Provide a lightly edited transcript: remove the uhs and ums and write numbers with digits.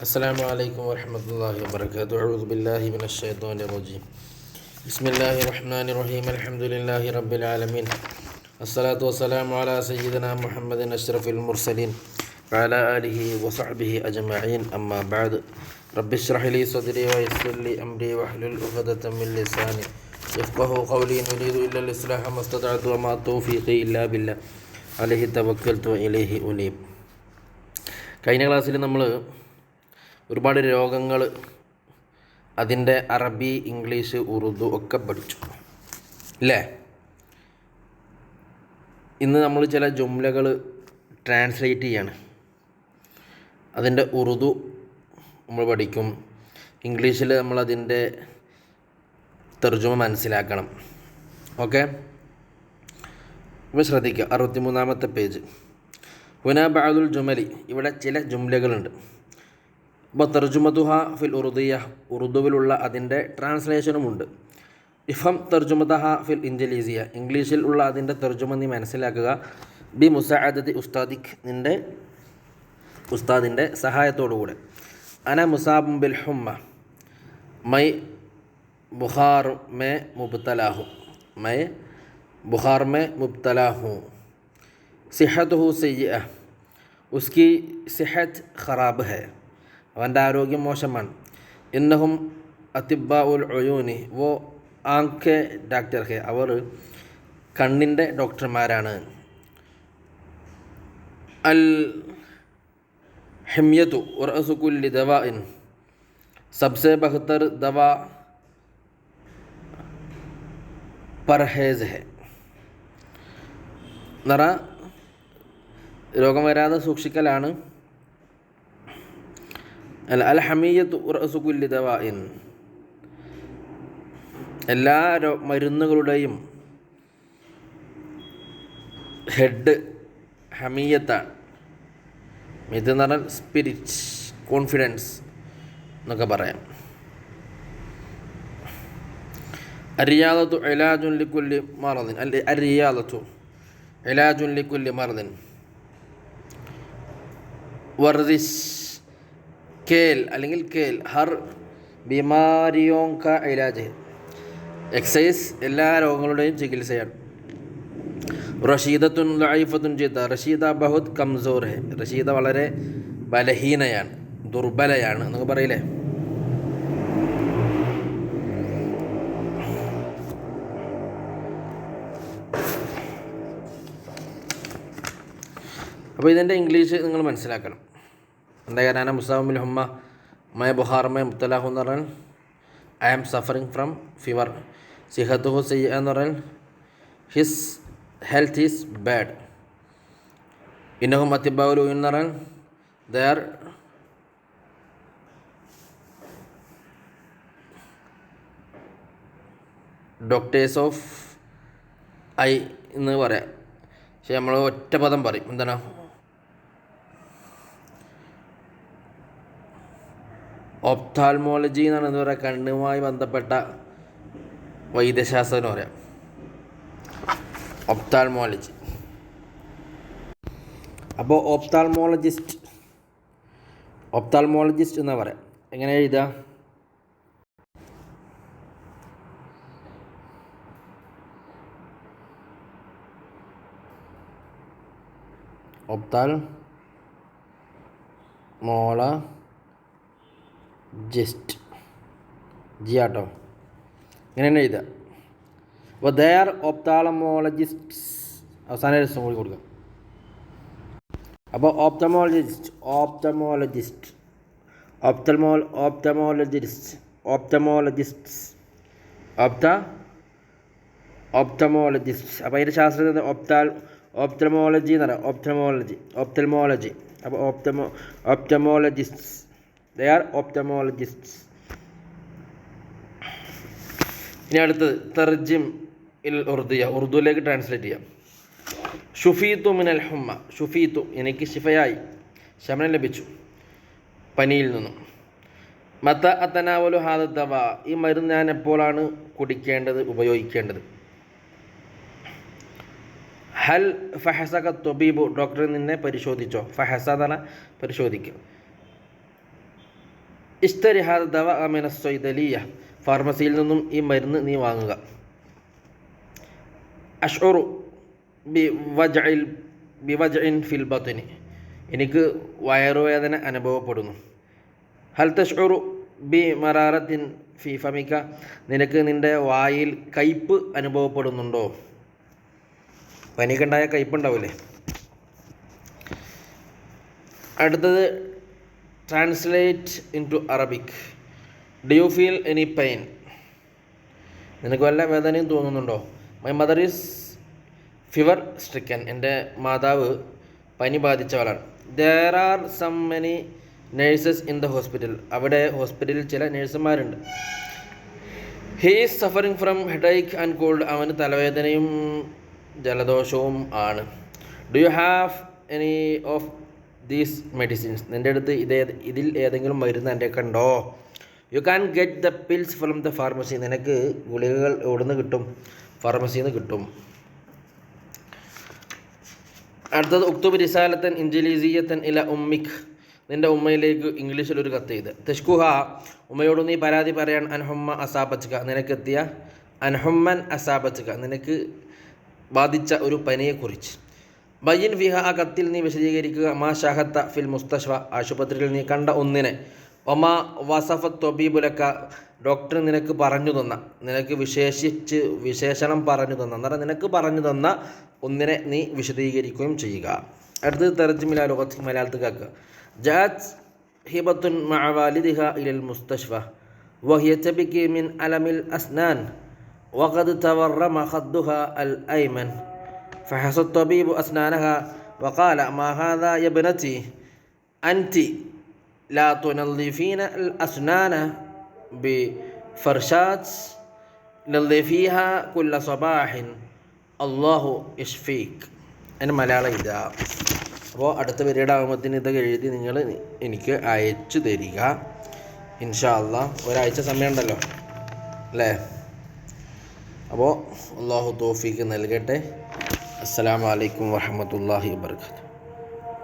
السلام عليكم ورحمة الله وبركاته. أعوذ بالله من الشيطان الرجيم. بسم الله الرحمن الرحيم. الحمد لله رب العالمين. الصلاة والسلام على سيدنا محمد أشرف المرسلين وعلى آله وصحبه أجمعين. أما بعد. رب اشرح لي صدري ويسر لي أمري واحلل عقدة من لساني يفقهوا قولي. إن أريد إلا الإصلاح ما استطعت وما توفيقي إلا بالله عليه توكلت وإليه أنيب. കഴിഞ്ഞ ക്ലാസ്സിൽ നമ്മൾ ഒരുപാട് രോഗങ്ങൾ അതിൻ്റെ അറബി, ഇംഗ്ലീഷ്, ഉറുദു ഒക്കെ പഠിച്ചു അല്ലേ? ഇന്ന് നമ്മൾ ചില ജുംലകൾ ട്രാൻസ്ലേറ്റ് ചെയ്യാണ്. അതിൻ്റെ ഉറുദു നമ്മൾ പഠിക്കും. ഇംഗ്ലീഷിൽ നമ്മളതിൻ്റെ തർജുമ മനസ്സിലാക്കണം. ഓക്കെ, ഇപ്പോൾ ശ്രദ്ധിക്കുക. 63-ാമത്തെ പേജ്. ഹുനാ ബഅദുൽ ജുമലി, ഇവിടെ ചില ജുംലകളുണ്ട്. അപ്പോൾ തർജുമതുഹ ഫിൽ ഉറുദിയ, ഉറുദുവിലുള്ള അതിൻ്റെ ട്രാൻസ്ലേഷനുമുണ്ട്. ഇഫം തർജുമതഹ ഫിൽ ഇൻജലീസിയ, ഇംഗ്ലീഷിൽ ഉള്ള അതിൻ്റെ തർജുമ നീ മനസ്സിലാക്കുക. ബി മുസാഅദതി ഉസ്താദിഖ്, നിൻ്റെ ഉസ്താദിൻ്റെ സഹായത്തോടുകൂടെ. അന മുസാബും ബിൽ ഹുമ്മ, മൈ ബുഖാർ മേ മുബ്തലാഹു, മൈ ബുഖാർ മേ മുബ്തലാഹു. സിഹത്തുഹു സയ്യിഅ, ഉസ്കി സിഹത്ത് ഖറാബ് ഹൈ, അവൻ്റെ ആരോഗ്യം മോശമാണ്. ഇന്നഹും അതിബ്ബാഉൽ ഉയൂനി, വോ ആങ്ക് ഡാക്ടർ ഹെ, അവർ കണ്ണിൻ്റെ ഡോക്ടർമാരാണ്. അൽ ഹിമ്യതു റഅസു കുല്ലി ദവാഇൻ, സബ്സെ ബഹ്തർ ദവാ പർഹേസ് ഹെ. നിറ രോഗം വരാതെ സൂക്ഷിക്കലാണ്. അൽ ഹമിയത്തു റഅസു കുല്ലി ദവാഇൻ, എല്ലാ മരുന്നുകളുടെയും ഹെഡ് ഹമിയത്താണ്. ഇതെന്ന് പറഞ്ഞാൽ സ്പിരിറ്റ്, കോൺഫിഡൻസ് എന്നൊക്കെ പറയാം. അരിയാദത്തു ഇലാജുൻ ലിക്കുല്ലി മറദിൻ, അരിയാദത്തു ഇലാജുൻ ലിക്കുല്ലി മറദിൻ. വർദിഷ് കേൽ അല്ലെങ്കിൽ കേൽ, ഹർ ബിമാരിയോ ക ഇലാജ്, എക്സസൈസ് എല്ലാ രോഗങ്ങളുടെയും ചികിത്സയാണ്. റഷീദത്തുൻ ലൈഫത്തുൻ ജിദ്ദ, റഷീദ ബഹുത് കംസോർ ഹെ, റഷീദ വളരെ ബലഹീനയാണ്, ദുർബലയാണ് എന്നൊക്കെ പറയില്ലേ. അപ്പോൾ ഇതിൻ്റെ ഇംഗ്ലീഷ് നിങ്ങൾ മനസ്സിലാക്കണം. എന്താ കാരണം? മുസാബുൽ ഹുമ്മ മൈ ബുഖാർ മൈ മുബ്തലാഹു എന്ന് പറഞ്ഞാൽ I am suffering from fever. സിഹത്തുഹു സയ്യിഅ എന്ന് പറഞ്ഞാൽ ഹിസ് ഹെൽത്ത് ഈസ് ബാഡ്. ഇന്നഹും അതിബ്ബാഉൽ ഉയൂൻ എന്ന് പറഞ്ഞാൽ they are doctors of I എന്ന് പറയാം. പക്ഷെ നമ്മൾ ഒറ്റ പദം പറയും. എന്താണ്? ഒപ്താൽമോളജി എന്നാണ്. എന്താ പറയുക? കണ്ണുമായി ബന്ധപ്പെട്ട വൈദ്യശാസ്ത്രം എന്ന് പറയാം, ഒപ്താൽമോളജി. അപ്പോൾ ഒപ്താൽമോളജിസ്റ്റ് എന്നാ പറയാം. എങ്ങനെ എഴുതുക? ഒപ്താൽമോളജിസ്റ്റ് ജി ആട്ടോ, ഇങ്ങനെ തന്നെ എഴുതുക. അപ്പോൾ ദേ ആർ ഒപ്താൽമോളജിസ്റ്റ്സ്, അവസാന രസം കൂടി കൊടുക്കുക. അപ്പോൾ ഒപ്തമോളജിസ്റ്റ് അപ്പോൾ അതിൻ്റെ ശാസ്ത്രത്തിൽ ഓപ്തമോളജി എന്ന് പറയാം. ഓപ്തൽമോളജി. അപ്പോൾ ഓപ്തമോളജിസ്റ്റ്സ്, ദേ ആർ ഓപ്തമോളജിസ്റ്റ്സ്. ഇനി അടുത്തത് തർജിം ഇൽ ഉർദിയ, ഉറുദുവിലേക്ക് ട്രാൻസ്ലേറ്റ് ചെയ്യാം. ഷുഫീത്തു മിനൽ ഹുമ്മ, ഷുഫീത്തു എനിക്ക് ശിഫയായി, ശമനം ലഭിച്ചു പനിയിൽ നിന്നും. മത അത്തനാവലു ഹാദ ദവ, ഈ മരുന്ന് ഞാൻ എപ്പോഴാണ് കുടിക്കേണ്ടത്, ഉപയോഗിക്കേണ്ടത്? ഹൽ ഫഹസക തൊബീബു, ഡോക്ടർ നിന്നെ പരിശോധിച്ചോ? ഫഹസ എന്ന് പറഞ്ഞാൽ പരിശോധിക്കുക. ഇഷ്തരി ഹാദ ദവ മിന സ്വൈദലിയ, ഫാർമസിയിൽ നിന്നും ഈ മരുന്ന് നീ വാങ്ങുക. അഷ്ഉറു ബിവജ്ഇൻ ഫിൽ ബത്നി, എനിക്ക് വയറുവേദന അനുഭവപ്പെടുന്നു. ഹൽ തഷ്ഉറു ബി മറാറത്തിൻ ഫി ഫമിക, നിനക്ക് നിൻ്റെ വായിൽ കയ്പ്പ് അനുഭവപ്പെടുന്നുണ്ടോ? പനിക്കുണ്ടായ കയ്പ്പുണ്ടാവില്ലേ. അടുത്തത് translate into Arabic. Do you feel any pain, നിനക്ക് വല്ല വേദനയും തോന്നുന്നുണ്ടോ? My mother is fever stricken, എൻ്റെ മാതാവ് പനി ബാധിച്ചവളാണ്. There are some many nurses in the hospital, അവിടെ ഹോസ്പിറ്റലിൽ ചില നേഴ്സുമാരുണ്ട്. He is suffering from headache and cold, അവന് തലവേദനയും ജലദോഷവും ആണ്. Do you have any of these medicines, നിൻ്റെ അടുത്ത് ഇതിൽ ഏതെങ്കിലും മരുന്ന് എൻ്റെ കണ്ടോ? You can get the pills from the pharmacy, നിനക്ക് ഗുളികകൾ എവിടുന്ന് കിട്ടും? ഫാർമസിയിൽ നിന്ന് കിട്ടും. അടുത്തത് ഉക്തുബ് റിസാലത്തൻ ഇൻജിലീസിയത്തൻ ഇല ഉമ്മിക്, നിൻ്റെ ഉമ്മയിലേക്ക് ഇംഗ്ലീഷിൽ ഒരു കത്ത് ചെയ്ത്. തെഷ്കുഹ, ഉമ്മയോട് നീ പരാതി പറയാൻ അൻഹുമ്മ അസാബച്ചുക, നിനക്കെത്തിയ അൻഹുമ്മൻ അസാബച്ചുക, നിനക്ക് ബാധിച്ച ഒരു പനിയെക്കുറിച്ച്. ബയ്യൻ ഫിഹ, ആ കത്തിൽ നീ വിശദീകരിക്കുക. മാ ഷാഹത്ത ഫിൽ മുസ്തഷ്ഫ, ആശുപത്രിയിൽ നീ കണ്ട ഒന്നിനെ. ഒമാ വസഫത്ത് തൊബീബുലക്ക, ഡോക്ടർ നിനക്ക് പറഞ്ഞു തന്ന, നിനക്ക് വിശേഷണം പറഞ്ഞു തന്ന, എന്നാൽ നിനക്ക് പറഞ്ഞു തന്ന ഒന്നിനെ നീ വിശദീകരിക്കുകയും ചെയ്യുക. അടുത്തത് തർജ്ജിമ ലുഗത്ത്, മലയാളത്തിലാക്കുക. ജാഅത് ഹിബത്തുൻ മഅ വാലിദിഹ ഇലൽ മുസ്തഷ്ഫ വഹിയ തബ്കി മിൻ അലമിൽ അസ്നാൻ വഖദ് തവർറമ ഖദ്ദുഹ അൽ അയ്മൻ فحص الطبيب أسنانها وقال ما هذا يا ابنتي أنت لا تنظفين الأسنان بفرشات نظفيها كل صباح الله يشفيك. എൻ്റെ മലയാളം ഇതാ. അപ്പോൾ അടുത്ത പീരീഡ് ആകുമ്പോഴത്തേന് ഇതൊക്കെ എഴുതി നിങ്ങൾ എനിക്ക് അയച്ചു തരിക ഇൻഷാ അള്ളാ. ഒരാഴ്ച സമയമുണ്ടല്ലോ അല്ലേ? അപ്പോൾ അള്ളാഹു തൗഫീക്ക് നൽകട്ടെ. അസ്സലാമു അലൈക്കും വറഹ്മത്തുള്ളാഹി വബറകാതുഹു.